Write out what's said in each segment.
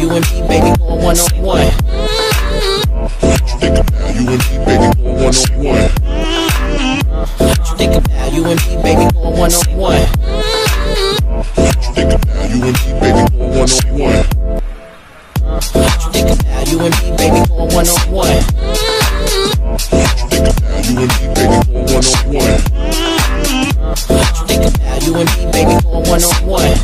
you and me, baby, going one on one. Think about you and me, baby, going one on one. Think about you and me, baby, going one on one. Think about you and me, baby, going one on one. Think about you and me, baby, going one on one. Think about you and me, baby, going one on one. Think about you and me, baby, going one on one.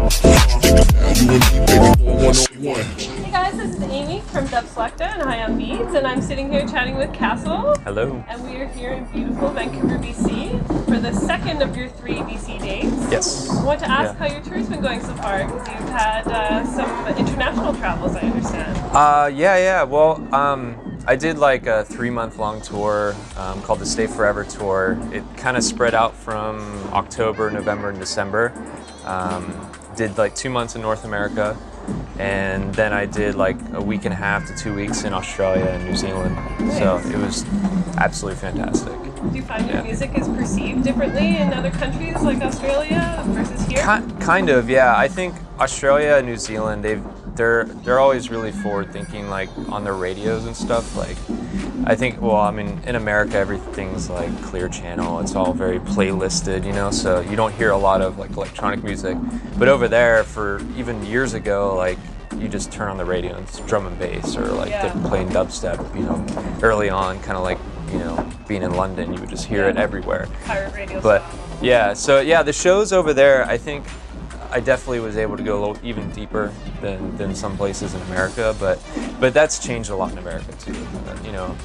Think about you and me, baby, going one on one. Hey guys, this is Amy from Dub Selekta and Hi on Beats, and I'm sitting here chatting with Kastle. Hello. And we are here in beautiful Vancouver, BC for the second of your 3 BC dates. Yes. I want to ask how your tour's been going so far, because you've had some international travels, I understand. Yeah. Well, I did like a 3-month-long tour called the Stay Forever Tour. It kind of spread out from October, November, and December. Did like 2 months in North America, and then I did like a week and a half to 2 weeks in Australia and New Zealand. Nice. So it was absolutely fantastic. Do you find your music is perceived differently in other countries like Australia versus here? Kind of, yeah. I think Australia and New Zealand, they're always really forward thinking, like on their radios and stuff. Like, I think, well, I mean, in America everything's like clear channel. It's all very playlisted, you know. So you don't hear a lot of like electronic music. But over there, for even years ago, like you just turn on the radio and it's drum and bass, or like they're playing dubstep. You know, early on, kind of like, you know, being in London, you would just hear it everywhere. Pirate radio. But yeah, so yeah, the shows over there, I think I definitely was able to go a little even deeper than some places in America, but that's changed a lot in America too. You know,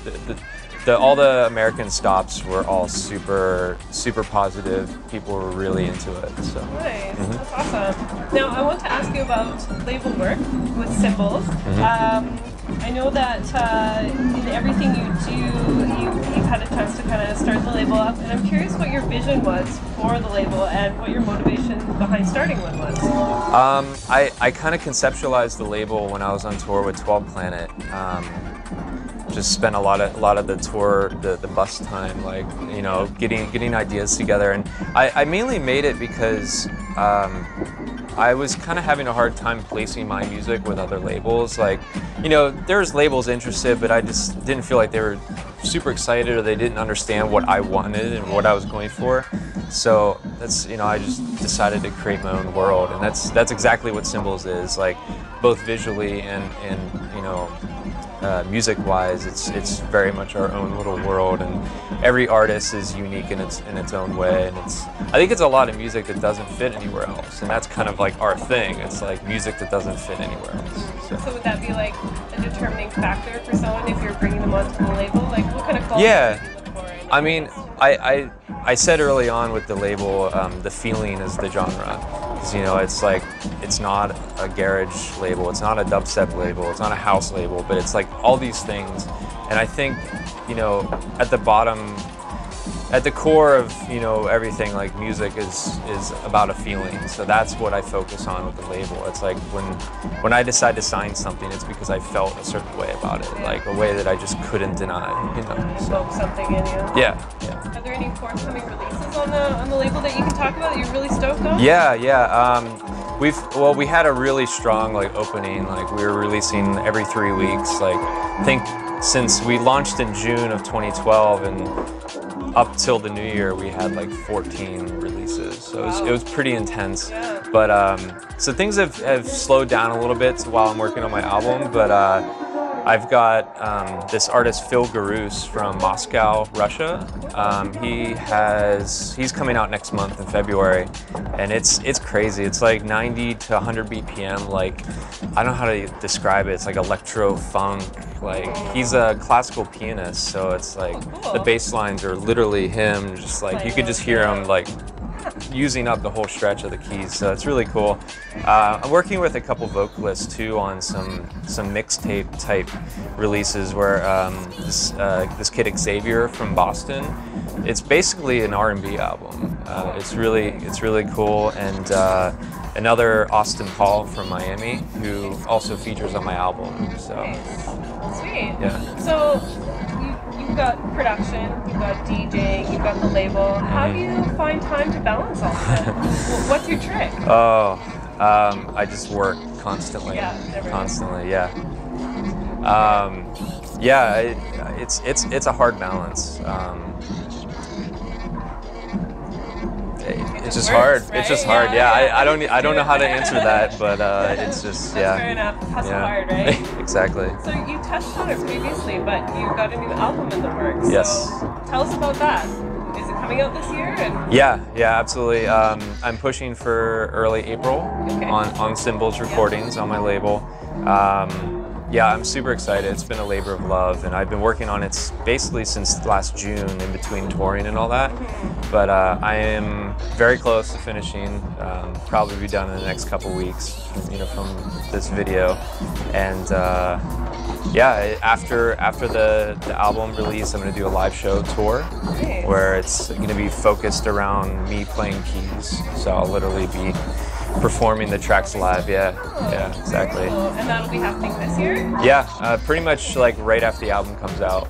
all the American stops were all super positive. People were really into it. So nice, that's awesome. Now I want to ask you about label work with Symbols. I know that in everything you do, you've had a chance to kind of start the label up, and I'm curious what your vision was for the label and what your motivation behind starting one was. I kind of conceptualized the label when I was on tour with 12 Planet. Just spent a lot of the tour, the bus time, like, you know, getting ideas together, and I mainly made it because I was kind of having a hard time placing my music with other labels. Like, you know, there's labels interested, but I just didn't feel like they were super excited, or they didn't understand what I wanted and what I was going for. So that's, you know, I just decided to create my own world, and that's exactly what Symbols is. Like, both visually and you know, music-wise, it's very much our own little world, and every artist is unique in its own way, and I think it's a lot of music that doesn't fit anywhere else, and that's kind of like our thing. It's like music that doesn't fit anywhere else. So would that be like a determining factor for someone if you're bringing them onto the label? Like, what kind of quality do you look for? I mean, I said early on with the label, the feeling is the genre. You know, it's like, it's not a garage label, it's not a dubstep label, it's not a house label, but it's like all these things. And I think, you know, at the bottom, at the core of, you know, everything, like, music is about a feeling. So that's what I focus on with the label. It's like when I decide to sign something, it's because I felt a certain way about it, like a way that I just couldn't deny, you know. Spoke something in you. Yeah. Are there any forthcoming releases on the label that you can talk about that you're really stoked on? Yeah. We had a really strong like opening. Like, we were releasing every 3 weeks. Like, I think since we launched in June of 2012 and up till the new year, we had like 14 releases. So it was pretty intense. Yeah. But so things have slowed down a little bit while I'm working on my album. But I've got this artist Phil Garous from Moscow, Russia. He's coming out next month in February, and it's crazy. It's like 90 to 100 BPM. Like, I don't know how to describe it. It's like electro funk. Like, he's a classical pianist, so it's like the bass lines are literally him. Just like, you could just hear him like using up the whole stretch of the keys, so it's really cool. I'm working with a couple vocalists too on some mixtape type releases where this kid Xavier from Boston, it's basically an R&B album. It's really cool, and another Austin Paul from Miami who also features on my album. So sweet. Yeah. So you've got production, you've got DJing, you've got the label. How do you find time to balance all of it? What's your trick? Oh, I just work constantly. Constantly, yeah. Yeah, it's a hard balance. It's just hard. Right? It's just hard. Yeah, I don't know how to answer that, but it's just That's fair enough. Hustle hard, right? Exactly. So you touched on it previously, but you got a new album in the works. Yes. So tell us about that. Is it coming out this year? Yeah, absolutely. I'm pushing for early April on Symbols Recordings on my label. Yeah, I'm super excited. It's been a labor of love, and I've been working on it basically since last June, in between touring and all that. But I am very close to finishing. Probably be done in the next couple weeks, from this video. And yeah, after the album release, I'm going to do a live show tour, where it's going to be focused around me playing keys. So I'll literally be performing the tracks live. Yeah, exactly. Cool. And that'll be happening this year? Yeah, pretty much like right after the album comes out.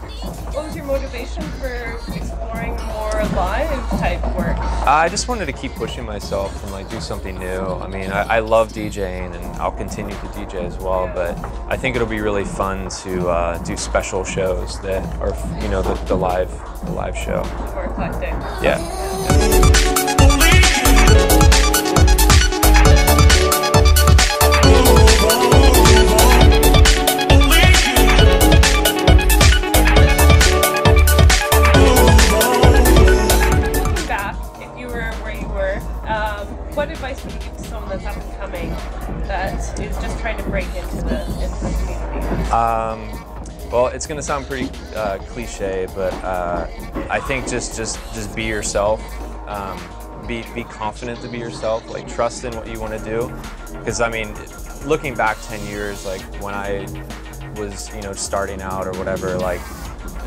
What was your motivation for exploring more live type work? I just wanted to keep pushing myself and like do something new. I mean, I love DJing, and I'll continue to DJ as well, but I think it'll be really fun to do special shows that are, the live show. More eclectic. Yeah. What advice would you give to someone that's up and coming that is just trying to break into the community? Well, it's going to sound pretty cliche, but I think just be yourself. Be confident to be yourself. Like, trust in what you want to do. Because I mean, looking back 10 years, like when I was starting out or whatever, like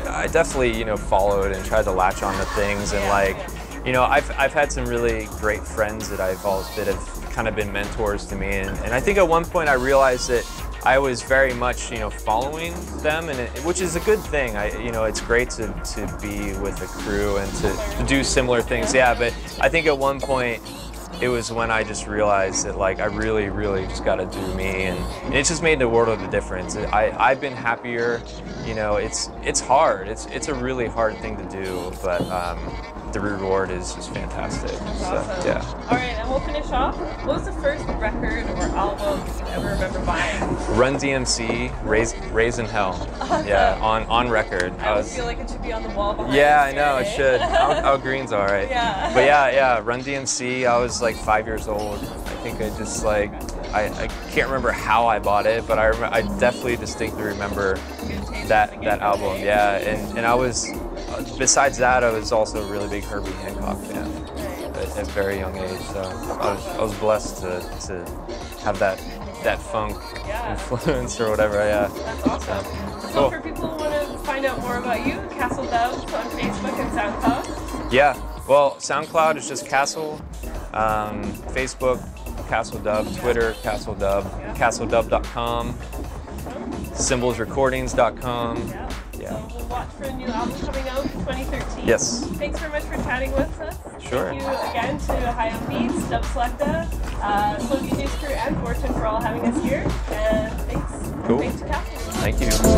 I definitely followed and tried to latch on to things, and I've had some really great friends that have kind of been mentors to me, and I think at one point I realized that I was very much following them, and which is a good thing. It's great to be with a crew and to do similar things. Yeah, but I think at one point it was when I just realized that like I really just got to do me, and it just made the world of a difference. I've been happier. It's hard. It's a really hard thing to do, but the reward is just fantastic. That's so, awesome. Yeah. All right, and we'll finish off. What was the first record or album you ever remember buying? Run DMC, Raising Hell. Awesome. Yeah, on record. I always feel like it should be on the wall behind Yeah, us I know, here, it should. Al Green's all right. Yeah. But yeah, Run DMC, I was like 5 years old. I think I just like, I can't remember how I bought it, but I definitely distinctly remember that album. Yeah, and I was, besides that, I was also a really big Herbie Hancock fan at a very young age. So I was blessed to have that funk influence or whatever. Yeah. That's awesome. So Cool. for people who want to find out more about you, Kastle Dubs on Facebook and SoundCloud. Yeah. Well, SoundCloud is just Kastle. Facebook, Kastle Dub. Twitter, Kastle Dub. KastleDub.com. Symbolsrecordings.com. So we'll watch for a new album coming out in 2013. Yes. Thanks very much for chatting with us. Sure. Thank you again to Amy of Dub Selekta, Slow News Crew, and Fortune for all having us here. And thanks. Cool. Thanks to Kastle. Thank you.